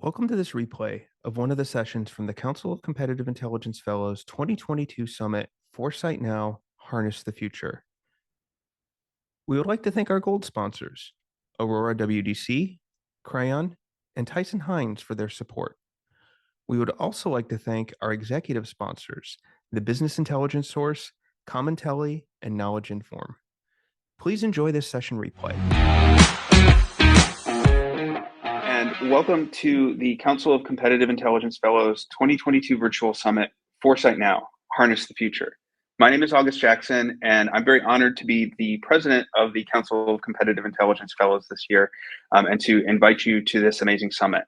Welcome to this replay of one of the sessions from the Council of Competitive Intelligence Fellows 2022 Summit, Foresight Now, Harness the Future. We would like to thank our gold sponsors, Aurora WDC, Crayon, and Tyson Hines for their support. We would also like to thank our executive sponsors, the Business Intelligence Source, Commentelli, and Knowledge Inform. Please enjoy this session replay. And welcome to the Council of Competitive Intelligence Fellows 2022 Virtual Summit, Foresight Now, Harness the Future. My name is August Jackson, and I'm very honored to be the president of the Council of Competitive Intelligence Fellows this year, and to invite you to this amazing summit.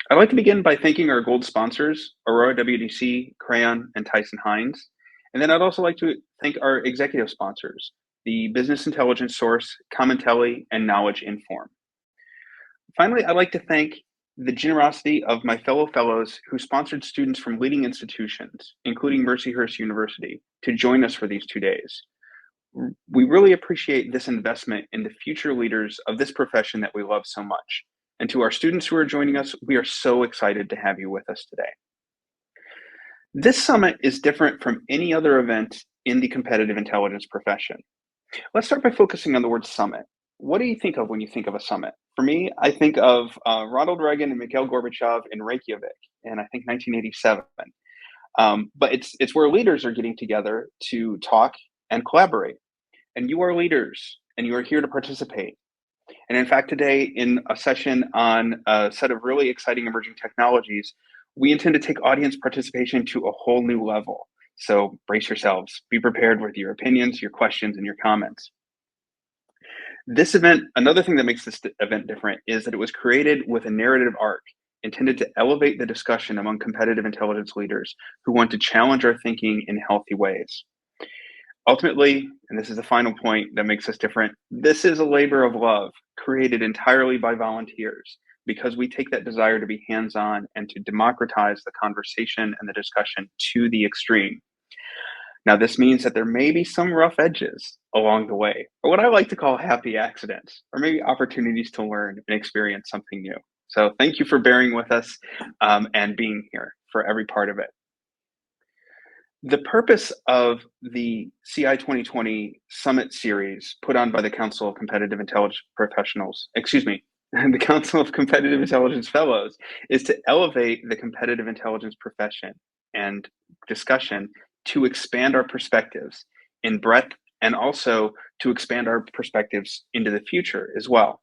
I'd like to begin by thanking our gold sponsors, Aurora WDC, Crayon, and Tyson Hines. And then I'd also like to thank our executive sponsors, the Business Intelligence Source, Commentelli, and Knowledge Inform. Finally, I'd like to thank the generosity of my fellow fellows who sponsored students from leading institutions, including Mercyhurst University, to join us for these 2 days. We really appreciate this investment in the future leaders of this profession that we love so much. And to our students who are joining us, we are so excited to have you with us today. This summit is different from any other event in the competitive intelligence profession. Let's start by focusing on the word summit. What do you think of when you think of a summit? For me, I think of Ronald Reagan and Mikhail Gorbachev in Reykjavik in, I think, 1987. But it's where leaders are getting together to talk and collaborate. And you are leaders, and you are here to participate. And in fact, today in a session on a set of really exciting emerging technologies, we intend to take audience participation to a whole new level. So brace yourselves, be prepared with your opinions, your questions, and your comments. This event, another thing that makes this event different is that it was created with a narrative arc intended to elevate the discussion among competitive intelligence leaders who want to challenge our thinking in healthy ways. Ultimately, and this is the final point that makes us different, this is a labor of love created entirely by volunteers because we take that desire to be hands-on and to democratize the conversation and the discussion to the extreme. Now, this means that there may be some rough edges along the way, or what I like to call happy accidents, or maybe opportunities to learn and experience something new. So thank you for bearing with us and being here for every part of it. The purpose of the CI 2020 Summit Series put on by the Council of Competitive Intelligence Professionals, the Council of Competitive Intelligence Fellows, is to elevate the competitive intelligence profession and discussion to expand our perspectives in breadth and also to expand our perspectives into the future as well.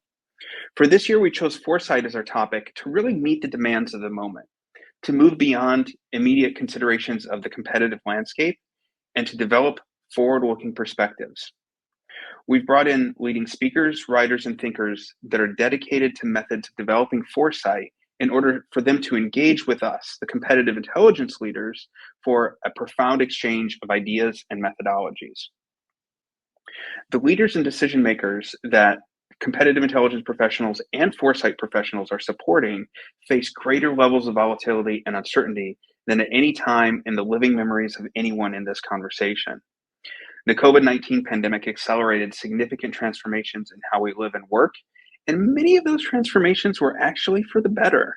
For this year, we chose Foresight as our topic to really meet the demands of the moment, to move beyond immediate considerations of the competitive landscape and to develop forward-looking perspectives. We've brought in leading speakers, writers, and thinkers that are dedicated to methods of developing foresight in order for them to engage with us, the competitive intelligence leaders, for a profound exchange of ideas and methodologies. The leaders and decision makers that competitive intelligence professionals and foresight professionals are supporting face greater levels of volatility and uncertainty than at any time in the living memories of anyone in this conversation. The COVID-19 pandemic accelerated significant transformations in how we live and work, and many of those transformations were actually for the better.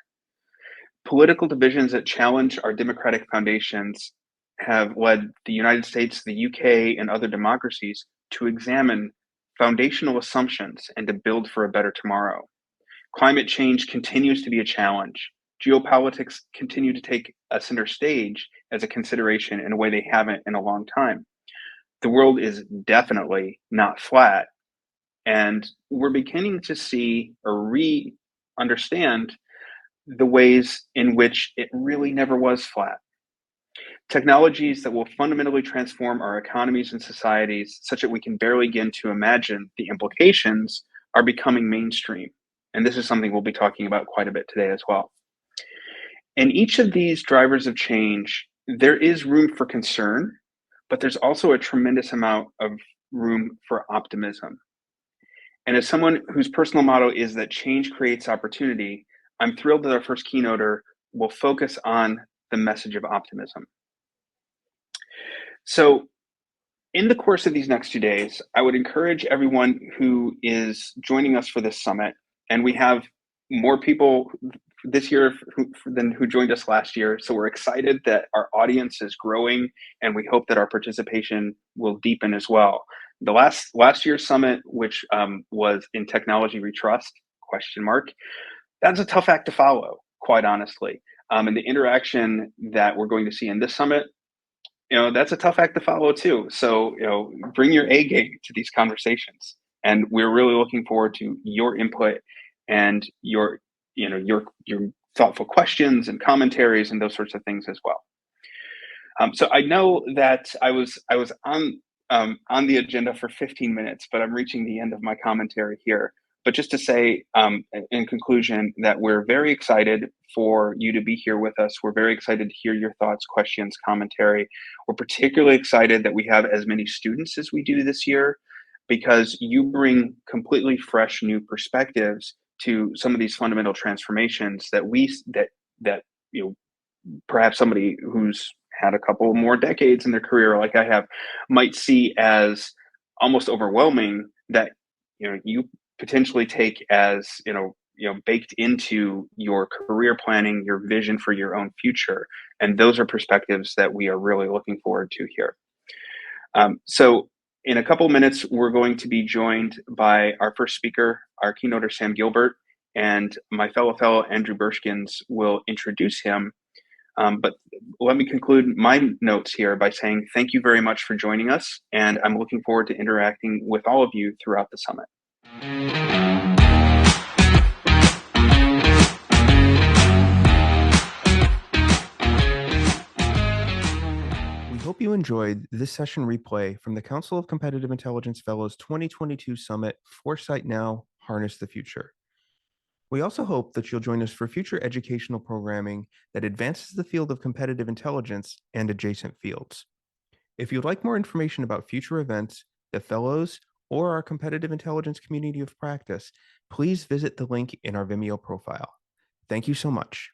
Political divisions that challenge our democratic foundations have led the United States, the UK, and other democracies to examine foundational assumptions and to build for a better tomorrow. Climate change continues to be a challenge. Geopolitics continue to take a center stage as a consideration in a way they haven't in a long time. The world is definitely not flat, and we're beginning to see or re-understand the ways in which it really never was flat. Technologies that will fundamentally transform our economies and societies such that we can barely begin to imagine the implications are becoming mainstream. And this is something we'll be talking about quite a bit today as well. In each of these drivers of change, there is room for concern, but there's also a tremendous amount of room for optimism. And as someone whose personal motto is that change creates opportunity, I'm thrilled that our first keynoter will focus on the message of optimism. So in the course of these next 2 days, I would encourage everyone who is joining us for this summit, and we have more people this year than who joined us last year. So we're excited that our audience is growing, and we hope that our participation will deepen as well. The last year's summit, which was in technology we trust, question mark, that's a tough act to follow, quite honestly. And the interaction that we're going to see in this summit, that's a tough act to follow too. So, bring your A game to these conversations. And we're really looking forward to your input and your thoughtful questions and commentaries and those sorts of things as well. So I know that I was on the agenda for 15 minutes, but I'm reaching the end of my commentary here. But just to say, in conclusion, that we're very excited for you to be here with us. We're very excited to hear your thoughts, questions, commentary. We're particularly excited that we have as many students as we do this year, because you bring completely fresh new perspectives to some of these fundamental transformations that perhaps somebody who's had a couple more decades in their career like I have might see as almost overwhelming, that you potentially take as baked into your career planning, your vision for your own future. And those are perspectives that we are really looking forward to here. So in a couple minutes, we're going to be joined by our first speaker, our keynoter, Sam Gilbert, and my fellow Andrew Burshkins will introduce him. But let me conclude my notes here by saying thank you very much for joining us, and I'm looking forward to interacting with all of you throughout the summit. We hope you enjoyed this session replay from the Council of Competitive Intelligence Fellows 2022 Summit, Foresight Now, Harness the Future. We also hope that you'll join us for future educational programming that advances the field of competitive intelligence and adjacent fields. If you'd like more information about future events, the Fellows, or our competitive intelligence community of practice, please visit the link in our Vimeo profile. Thank you so much.